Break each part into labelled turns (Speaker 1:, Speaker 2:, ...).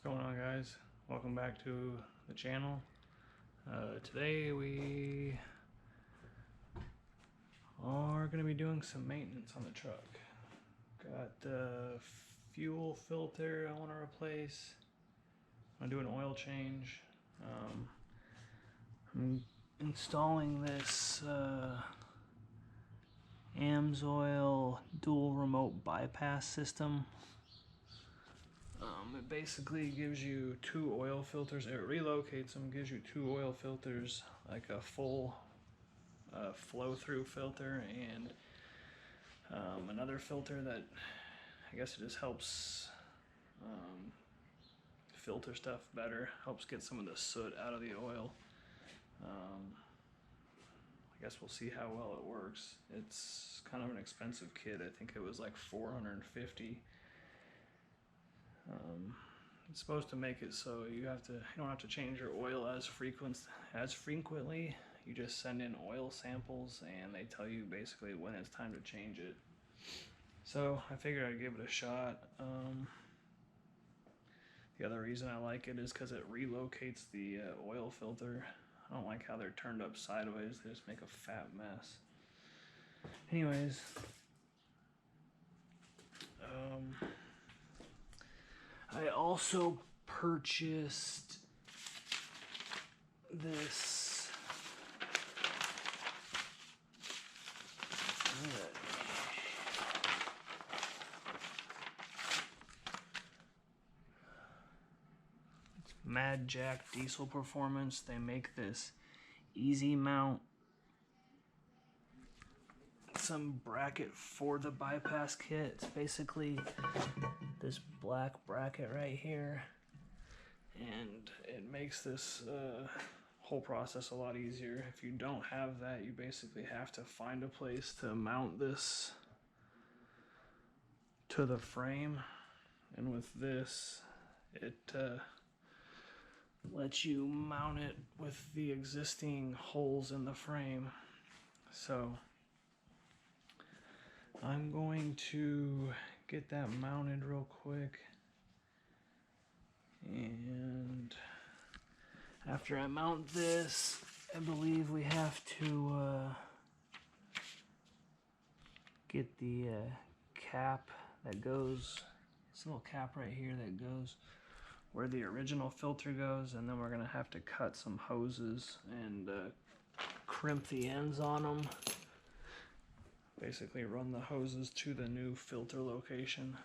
Speaker 1: What's going on, guys? Welcome back to the channel. Today we are going to be doing some maintenance on the truck. Got the fuel filter I want to replace. I'm going to do an oil change. I'm installing this AMSOIL dual remote bypass system. It basically gives you two oil filters. It relocates them, gives you two oil filters, like a full flow-through filter and another filter that I guess it just helps filter stuff better, helps get some of the soot out of the oil. I guess we'll see how well it works. It's kind of an expensive kit. I think it was like $450. It's supposed to make it so you don't have to change your oil as frequently. You just send in oil samples and they tell you basically when it's time to change it. So I figured I'd give it a shot. The other reason I like it is because it relocates the oil filter. I don't like how they're turned up sideways. They just make a fat mess. Anyways, I also purchased this it's Mad Jack Diesel Performance. They make this easy mount, some bracket for the bypass kit. It's basically this black bracket right here, and it makes this whole process a lot easier. If you don't have that, you basically have to find a place to mount this to the frame, and with this it lets you mount it with the existing holes in the frame. So I'm going to get that mounted real quick, and after I mount this, I believe we have to get the cap that goes, this little cap right here that goes where the original filter goes, and then we're gonna have to cut some hoses and crimp the ends on them. Basically run the hoses to the new filter location.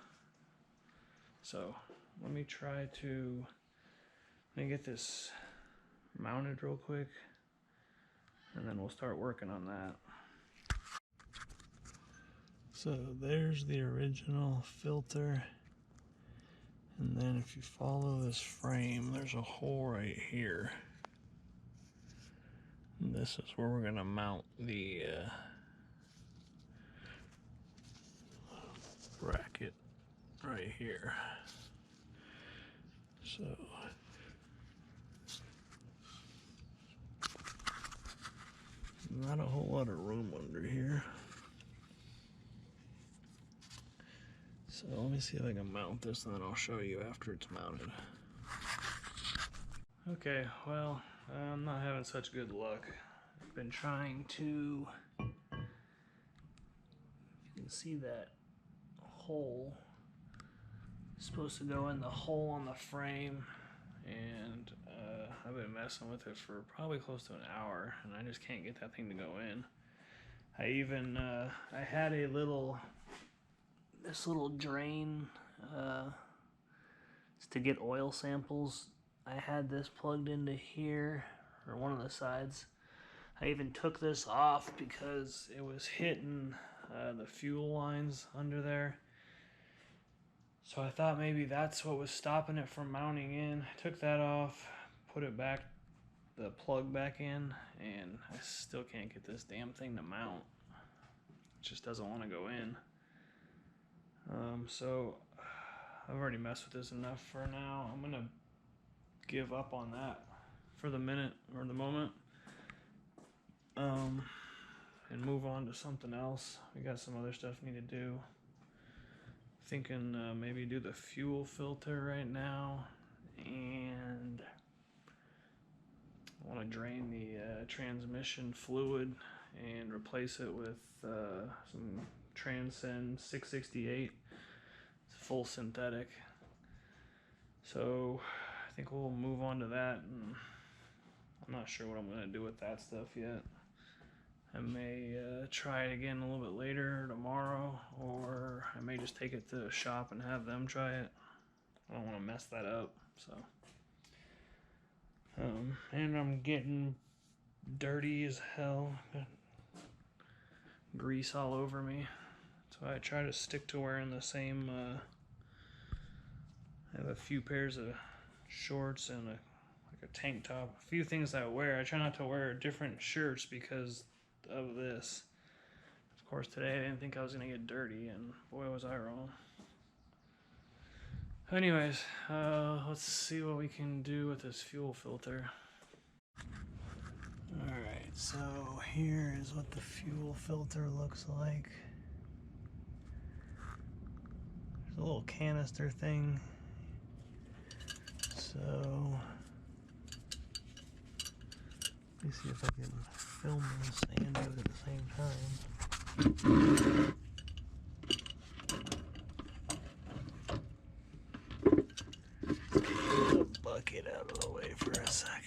Speaker 1: So let me get this mounted real quick, and then we'll start working on that. So there's the original filter, and then if you follow this frame, there's a hole right here, and this is where we're going to mount the bracket right here. So not a whole lot of room under here. So let me see if I can mount this, and then I'll show you after it's mounted. Okay, well, I'm not having such good luck. I've been trying to, you can see that hole is supposed to go in the hole on the frame, and I've been messing with it for probably close to an hour, and I just can't get that thing to go in. I even I had this little drain to get oil samples. I had this plugged into here, or one of the sides. I even took this off because it was hitting the fuel lines under there. So I thought maybe that's what was stopping it from mounting in. I took that off, put it back, the plug back in, and I still can't get this damn thing to mount. It just doesn't want to go in. So I've already messed with this enough for now. I'm gonna give up on that for the minute, or the moment, and move on to something else. We got some other stuff we need to do. Thinking maybe do the fuel filter right now, and I want to drain the transmission fluid and replace it with some Transcend 668. It's full synthetic. So I think we'll move on to that, and I'm not sure what I'm going to do with that stuff yet. I may try it again a little bit later tomorrow, or I may just take it to the shop and have them try it. I don't want to mess that up, so. And I'm getting dirty as hell. Got grease all over me. So I try to stick to wearing the same, I have a few pairs of shorts and like a tank top. A few things I wear. I try not to wear different shirts because of this. Of course, today I didn't think I was going to get dirty, and boy was I wrong. Anyways, let's see what we can do with this fuel filter. Alright, so here is what the fuel filter looks like. There's a little canister thing. So, let me see if I can film this and do it at the same time. Get the bucket out of the way for a second.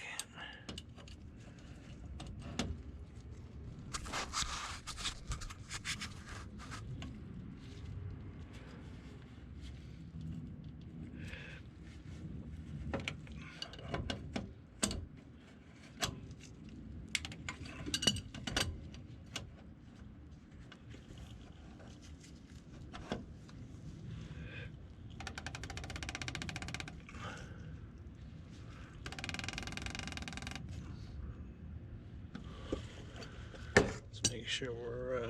Speaker 1: Make sure we're,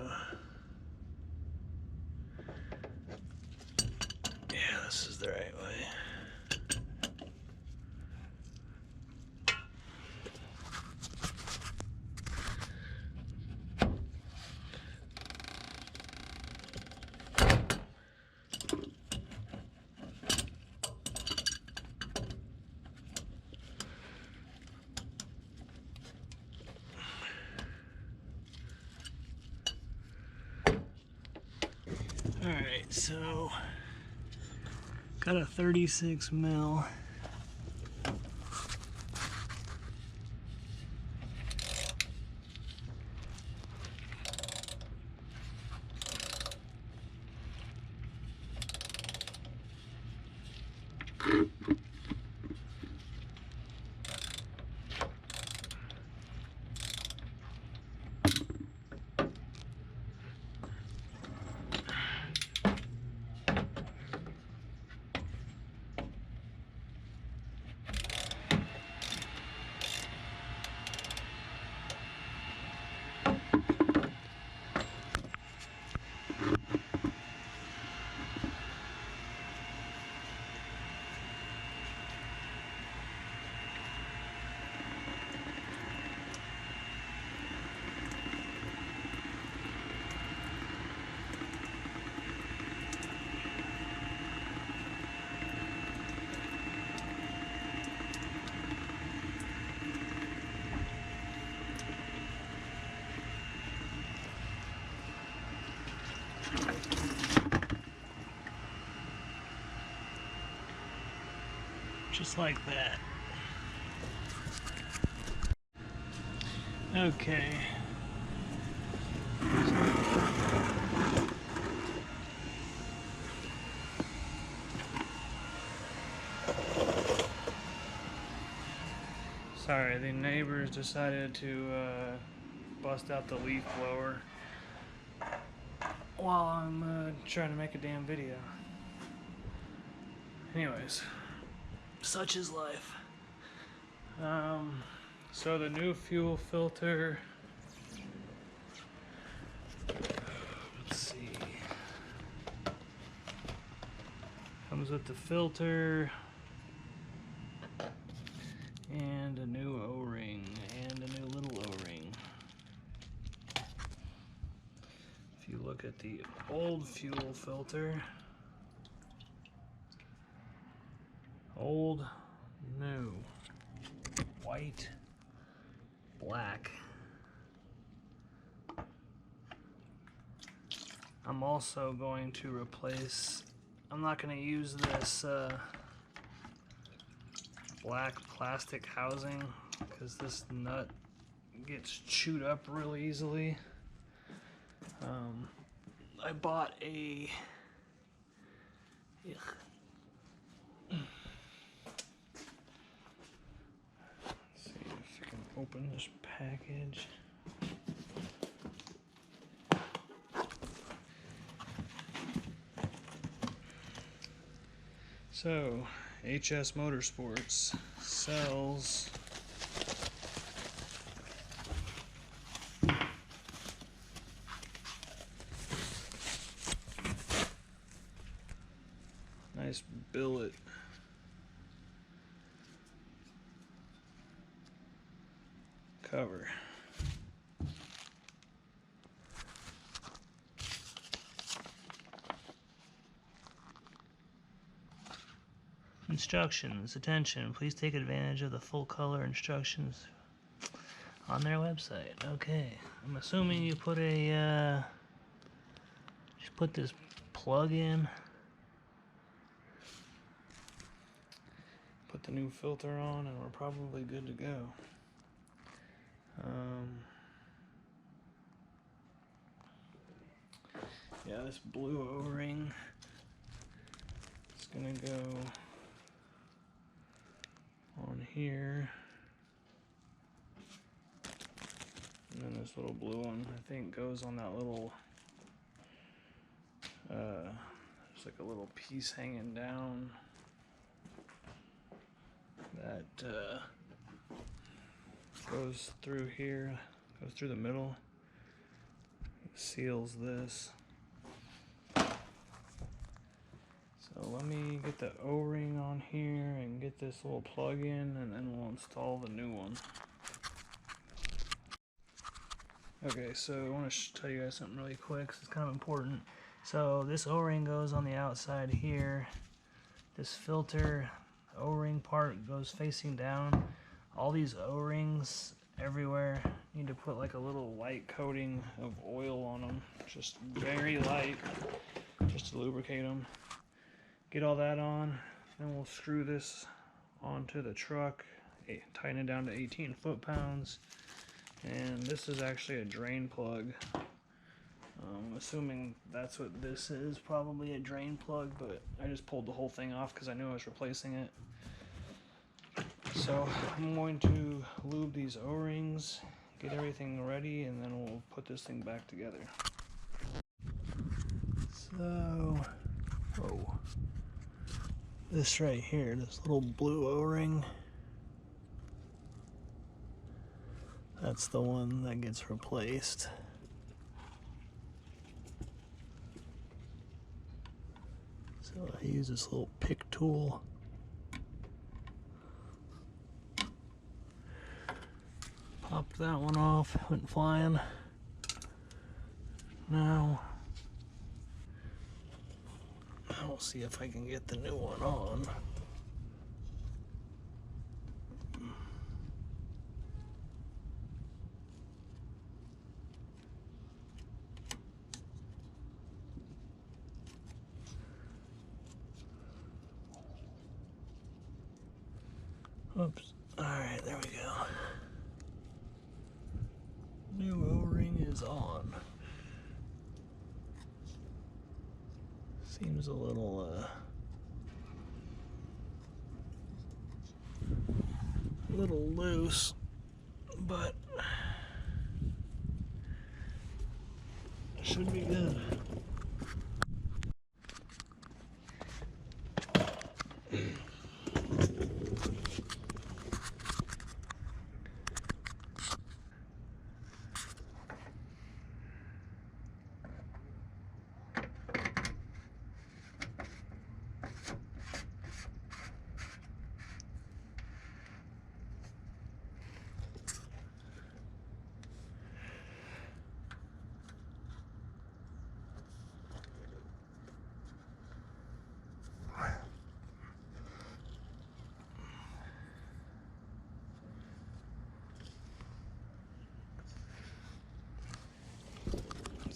Speaker 1: yeah, this is the right way. Alright, so got a 36 mil. Just like that. Okay. Sorry, the neighbors decided to bust out the leaf blower while I'm trying to make a damn video. Anyways, such is life. So the new fuel filter, let's see, comes with the filter and a new O-ring and a new little O-ring. If you look at the old fuel filter, old, new. White, black. I'm also going to replace, I'm not going to use this black plastic housing because this nut gets chewed up real easily. I bought a let's see if I can open this package. So, HS Motorsports sells nice billet cover. Instructions. Attention, please take advantage of the full color instructions on their website. Okay, I'm assuming you put a just put this plug in, put the new filter on, and we're probably good to go. Yeah, this blue O-ring is gonna go on here, and then this little blue one I think goes on that little there's like a little piece hanging down that goes through here, goes through the middle, seals this. So let me get the O-ring on here and get this little plug in, and then we'll install the new one. Okay, so I want to tell you guys something really quick, 'cause it's kind of important. So this O-ring goes on the outside here. This filter O-ring part goes facing down. All these O-rings everywhere need to put like a little light coating of oil on them, just very light, just to lubricate them. Get all that on, then we'll screw this onto the truck, tighten it down to 18 foot-pounds, and this is actually a drain plug. I'm assuming that's what this is, probably a drain plug, but I just pulled the whole thing off because I knew I was replacing it. So I'm going to lube these O-rings, get everything ready, and then we'll put this thing back together. So, oh, this right here, this little blue O-ring, that's the one that gets replaced. So I use this little pick tool. Popped that one off, went flying. Now I'll see if I can get the new one on. Oops. Alright, there we go. New O-ring is on. Seems a little loose, but should be good.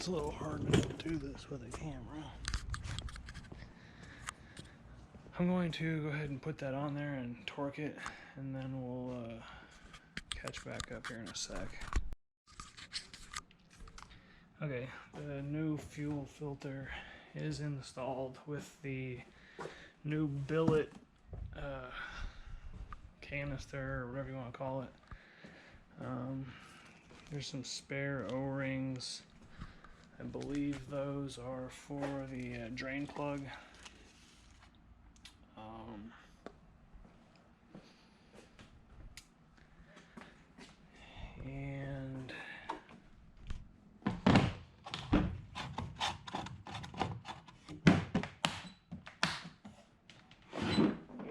Speaker 1: It's a little hard to do this with a camera. I'm going to go ahead and put that on there and torque it, and then we'll catch back up here in a sec. Okay, the new fuel filter is installed with the new billet canister, or whatever you want to call it. There's some spare O-rings. I believe those are for the drain plug. And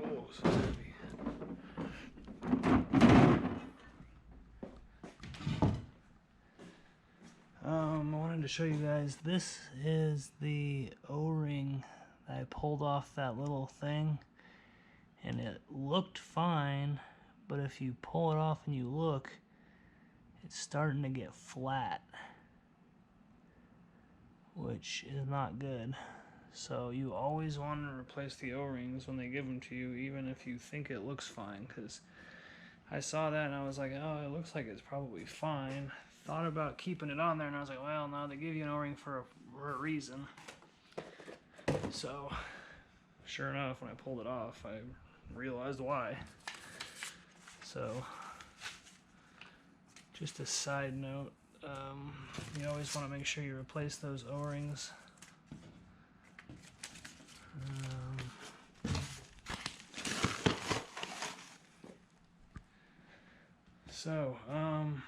Speaker 1: oh, so heavy. I wanted to show you guys, this is the O-ring that I pulled off that little thing, and it looked fine, but if you pull it off and you look, it's starting to get flat, which is not good. So you always want to replace the O-rings when they give them to you, even if you think it looks fine, because I saw that and I was like, oh, it looks like it's probably fine. Thought about keeping it on there, and I was like, well, no, they give you an O-ring for a reason. So sure enough, when I pulled it off, I realized why. So just a side note, you always want to make sure you replace those O-rings. Damn,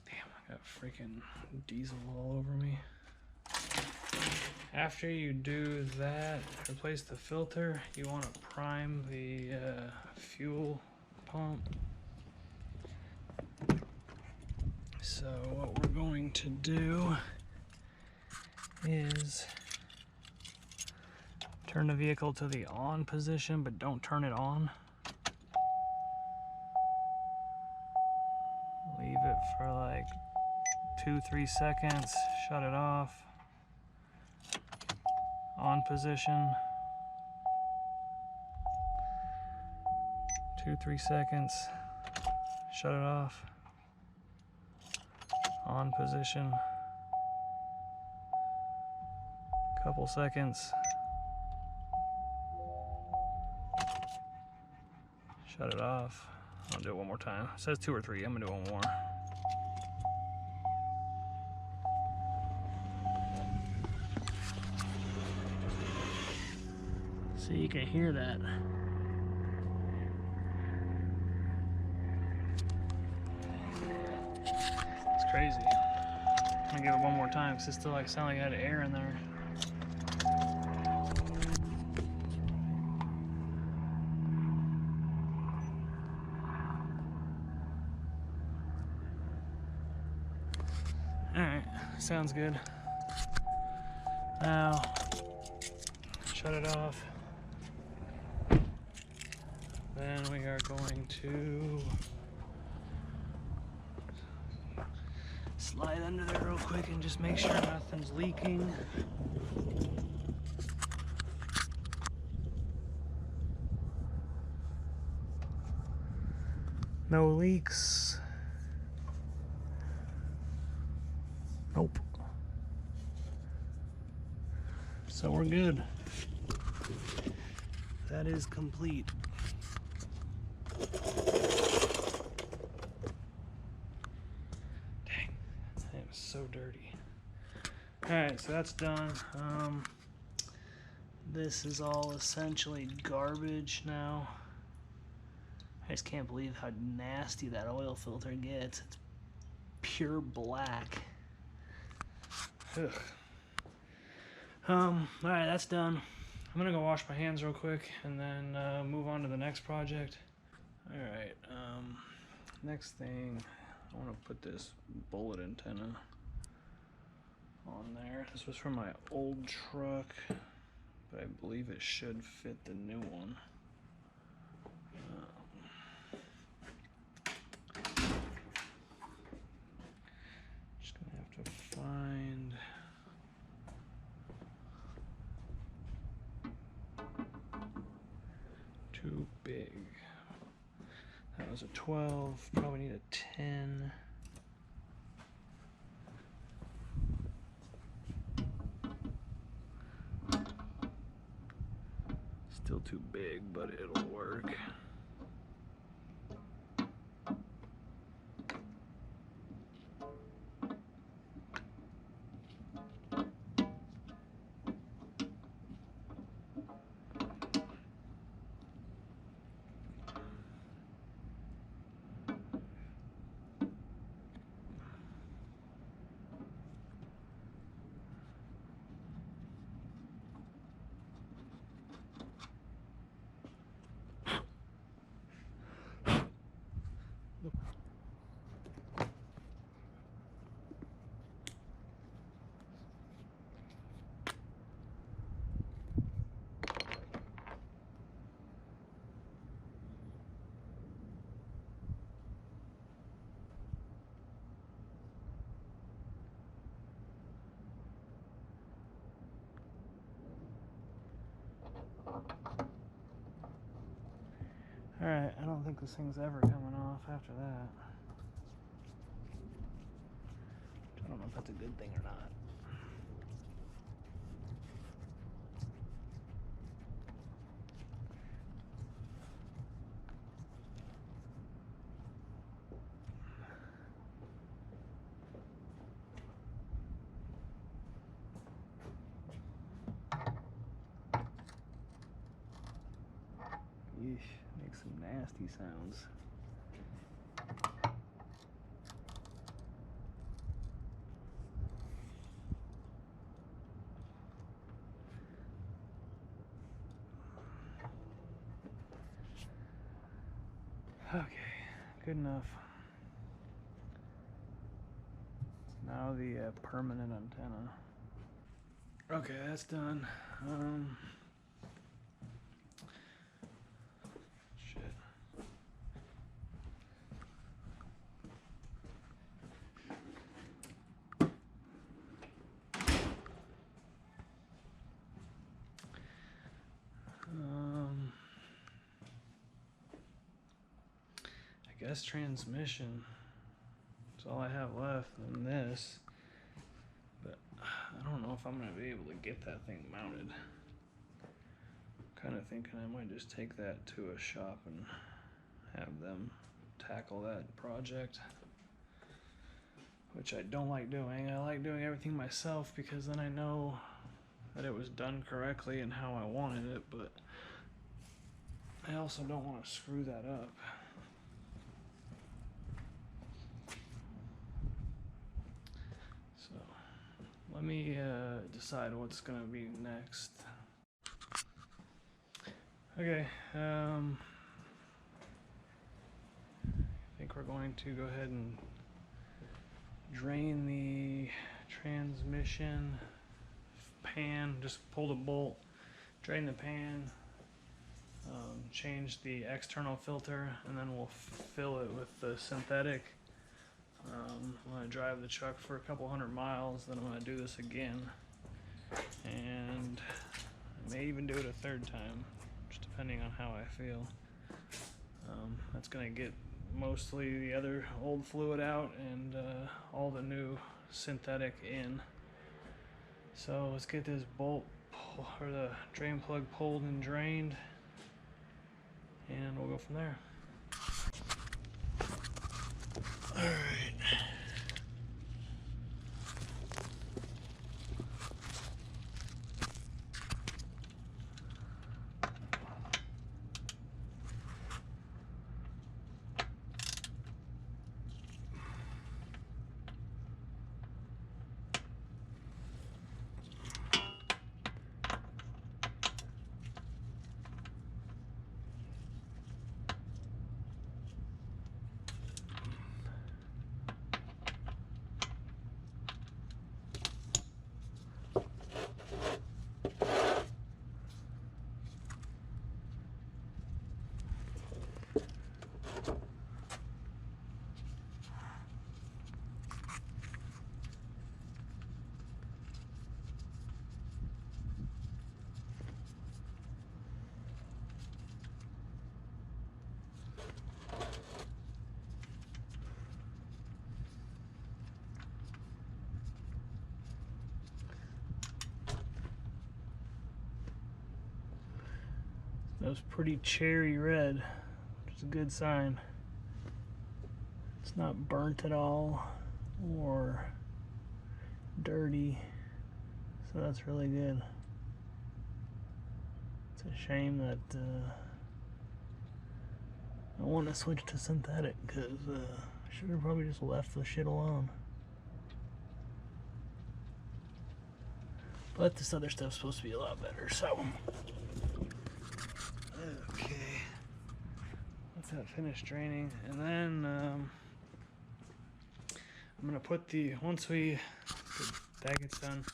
Speaker 1: I got freaking diesel all over me. After you do that, replace the filter, you want to prime the fuel pump. So what we're going to do is turn the vehicle to the on position, but don't turn it on. Leave it for like 2-3 seconds, shut it off. On position. 2-3 seconds, shut it off. On position. Couple seconds. Shut it off. I'll do it one more time. It says 2 or 3. I'm gonna do one more. So you can hear that. It's crazy. I'm gonna give it one more time because it still like sound like it had air in there. Alright, sounds good. Now, shut it off. Then we are going to slide under there real quick and just make sure nothing's leaking. No leaks. Nope. So we're good. That is complete. Dang, that was so dirty. Alright, so that's done. This is all essentially garbage now. I just can't believe how nasty that oil filter gets. It's pure black. Ugh. Alright, that's done. I'm gonna go wash my hands real quick and then move on to the next project. Alright, next thing, I want to put this bullet antenna on there. This was from my old truck, but I believe it should fit the new one. Just gonna have to find Too big. That was a 12, probably need a 10. Still too big, but it'll work. Alright, I don't think this thing's ever coming off after that. I don't know if that's a good thing or not. Yeesh, makes some nasty sounds. Okay, good enough. Now the permanent antenna. Okay, that's done. Shit. I guess transmission. That's all I have left in this. But I don't know if I'm gonna be able to get that thing mounted. Kind of thinking I might just take that to a shop and have them tackle that project, which I don't like doing. I like doing everything myself because then I know that it was done correctly and how I wanted it, but I also don't want to screw that up. So let me decide what's gonna be next. Okay, I think we're going to go ahead and drain the transmission pan. Just pull the bolt, drain the pan, change the external filter, and then we'll fill it with the synthetic. I'm going to drive the truck for a couple hundred miles, then I'm going to do this again, and I may even do it a third time, just depending on how I feel. That's going to get mostly the other old fluid out and all the new synthetic in. So let's get this bolt or the drain plug pulled and drained, and we'll go from there. All right. That was pretty cherry red, which is a good sign. It's not burnt at all or dirty, so that's really good. It's a shame that I want to switch to synthetic, because I should have probably just left the shit alone. But this other stuff's supposed to be a lot better, so. Okay. Let that finish draining, and then I'm gonna put once that gets done,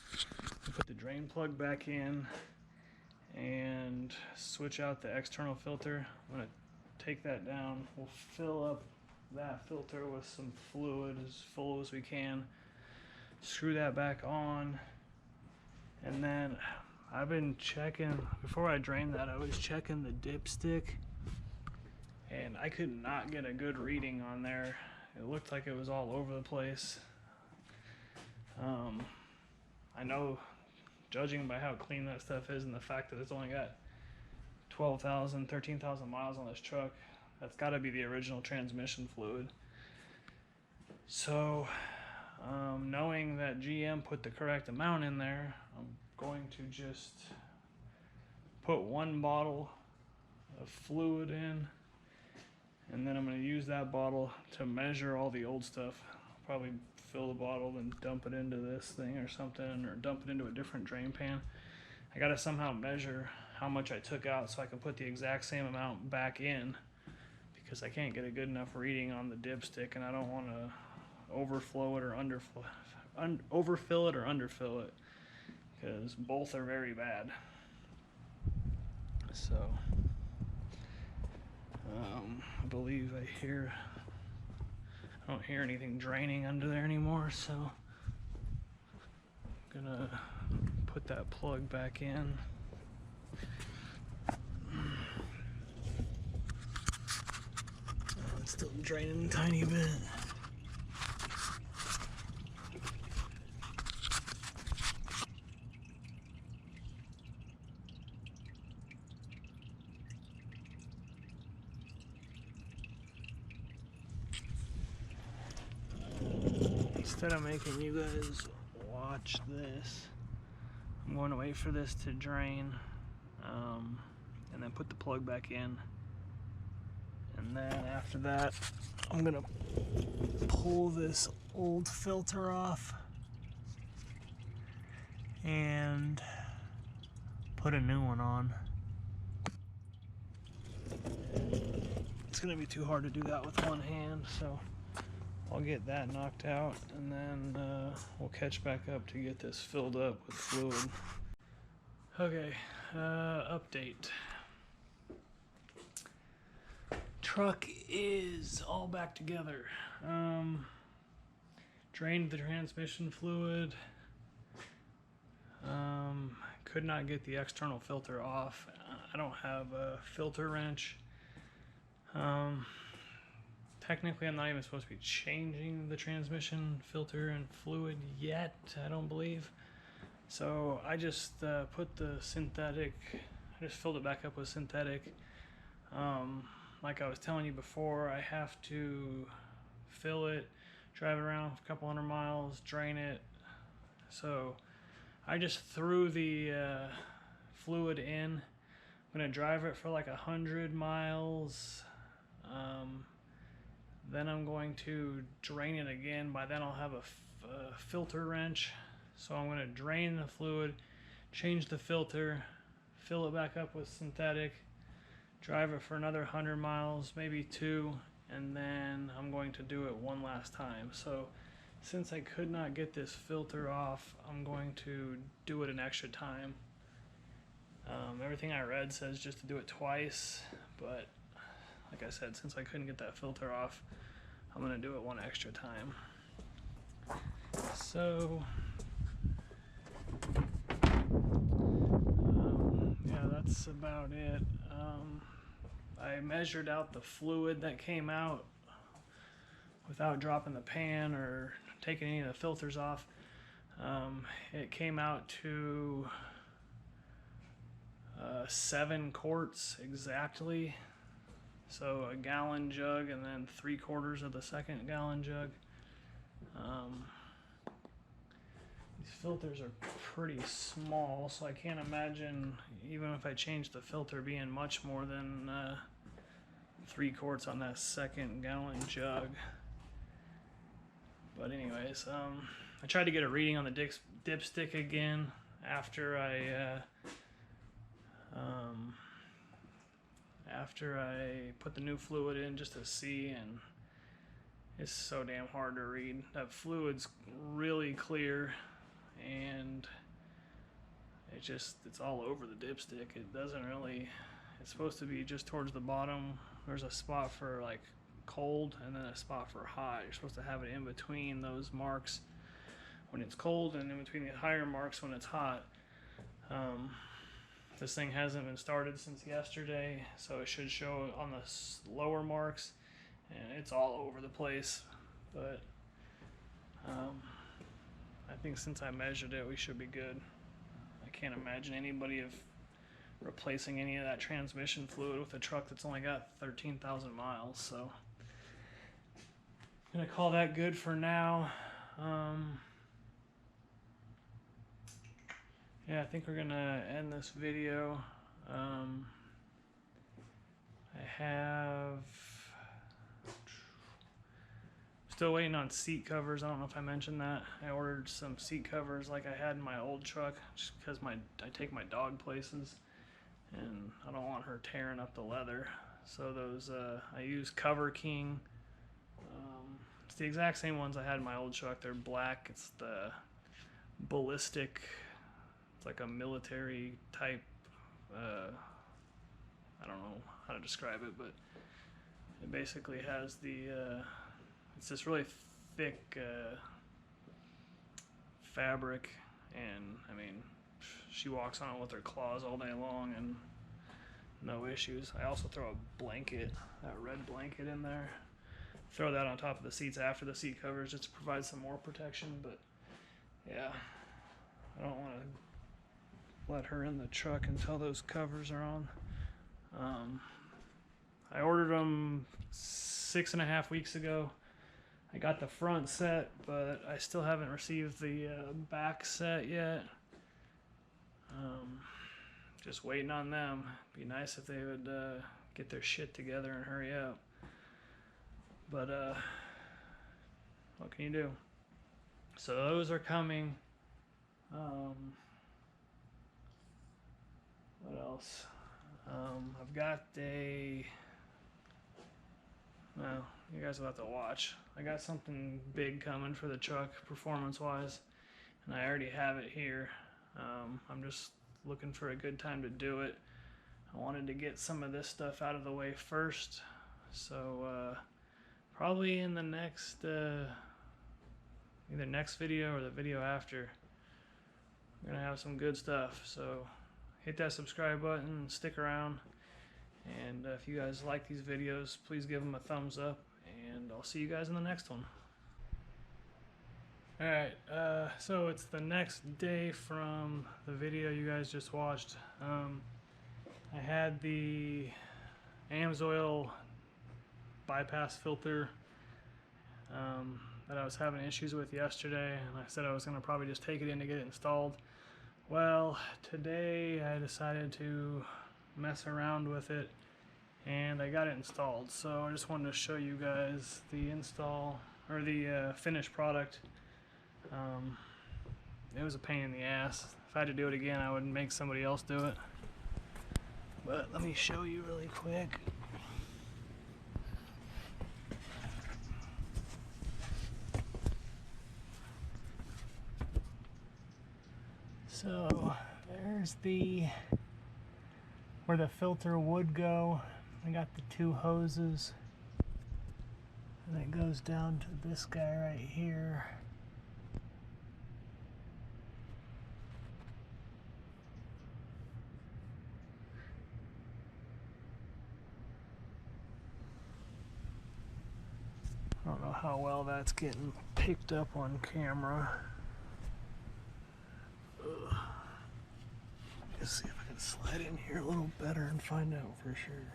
Speaker 1: I'll put the drain plug back in and switch out the external filter. I'm gonna take that down. We'll fill up that filter with some fluid as full as we can. Screw that back on, and then I've been checking, before I drain that, I was checking the dipstick, and I could not get a good reading on there. It looked like it was all over the place. I know, judging by how clean that stuff is and the fact that it's only got 12,000, 13,000 miles on this truck, that's got to be the original transmission fluid. So, knowing that GM put the correct amount in there, I'm going to just put one bottle of fluid in, and then I'm going to use that bottle to measure all the old stuff. I'll probably fill the bottle and dump it into this thing or something, or dump it into a different drain pan. I got to somehow measure how much I took out so I can put the exact same amount back in, because I can't get a good enough reading on the dipstick, and I don't want to overflow it or overfill it or underfill it, because both are very bad. So I believe I don't hear anything draining under there anymore, so I'm gonna put that plug back in. It's still draining a tiny bit. Instead of making you guys watch this, I'm going to wait for this to drain, and then put the plug back in. And then after that, I'm gonna pull this old filter off and put a new one on. It's gonna be too hard to do that with one hand, so I'll get that knocked out, and then we'll catch back up to get this filled up with fluid. Okay, update. Truck is all back together. Drained the transmission fluid. Could not get the external filter off. I don't have a filter wrench. Technically, I'm not even supposed to be changing the transmission filter and fluid yet, I don't believe. So I just put the synthetic, I just filled it back up with synthetic. Like I was telling you before, I have to fill it, drive it around a couple hundred miles, drain it. So I just threw the fluid in. I'm gonna drive it for like 100 miles. Then I'm going to drain it again. By then I'll have a filter wrench. So I'm gonna drain the fluid, change the filter, fill it back up with synthetic, drive it for another 100 miles, maybe 2, and then I'm going to do it one last time. So since I could not get this filter off, I'm going to do it an extra time. Everything I read says just to do it twice, but like I said, since I couldn't get that filter off, I'm gonna do it one extra time. So yeah, that's about it. I measured out the fluid that came out without dropping the pan or taking any of the filters off. It came out to 7 quarts exactly. So a gallon jug and then 3/4 of the second gallon jug. These filters are pretty small, so I can't imagine, even if I change the filter, being much more than 3 quarts on that second gallon jug. But anyways, I tried to get a reading on the dipstick again after I put the new fluid in, just to see, and it's so damn hard to read. That fluid's really clear, and it's all over the dipstick. It doesn't really, it's supposed to be just towards the bottom. There's a spot for like cold and then a spot for hot. You're supposed to have it in between those marks when it's cold and in between the higher marks when it's hot. This thing hasn't been started since yesterday, so it should show on the lower marks, and it's all over the place. But I think since I measured it, we should be good. I can't imagine anybody replacing any of that transmission fluid with a truck that's only got 13,000 miles. So I'm gonna call that good for now. Yeah, I think we're gonna end this video. Still waiting on seat covers. I don't know if I mentioned that. I ordered some seat covers like I had in my old truck, just because I take my dog places, and I don't want her tearing up the leather. So those I use Cover King. It's the exact same ones I had in my old truck. They're black. It's the ballistic. It's like a military type. I don't know how to describe it, but it basically has the. It's this really thick fabric, and I mean, she walks on it with her claws all day long and no issues. I also throw a blanket, that red blanket in there. Throw that on top of the seats after the seat covers just to provide some more protection, but yeah, I don't want to let her in the truck until those covers are on. I ordered them 6.5 weeks ago. I got the front set, but I still haven't received the back set yet. Just waiting on them. Be nice if they would get their shit together and hurry up. But what can you do? So those are coming. What else? I've got well, you guys will have to watch. I got something big coming for the truck, performance-wise, and I already have it here. I'm just looking for a good time to do it. I wanted to get some of this stuff out of the way first, so probably in the next, either next video or the video after, we're gonna have some good stuff. So hit that subscribe button and stick around. And if you guys like these videos, please give them a thumbs up, and I'll see you guys in the next one. Alright, so it's the next day from the video you guys just watched. I had the AMSOIL bypass filter that I was having issues with yesterday, and I said I was going to probably just take it in to get it installed. Well, today I decided to mess around with it, and I got it installed. So I just wanted to show you guys the install, or the finished product. It was a pain in the ass. If I had to do it again, I would make somebody else do it. But let me show you really quick. So there's where the filter would go. I got the 2 hoses, and it goes down to this guy right here. I don't know how well that's getting picked up on camera. Let's see if I can Slide in here a little better and find out for sure.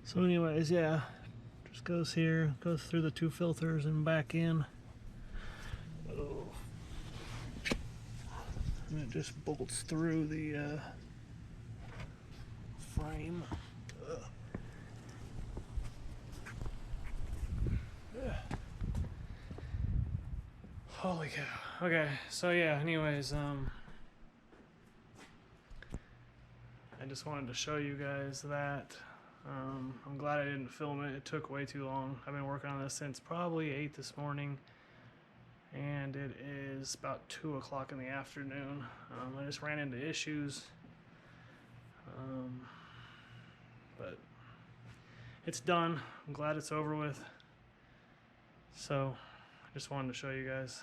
Speaker 1: So anyways, yeah, just goes here, goes through the 2 filters and back in. Oh. And it just bolts through the frame. Holy cow. Okay, so yeah, anyways, I just wanted to show you guys that. I'm glad I didn't film it. It took way too long. I've been working on this since probably 8 this morning, and it is about 2 o'clock in the afternoon. I just ran into issues, but it's done. I'm glad it's over with. So I just wanted to show you guys.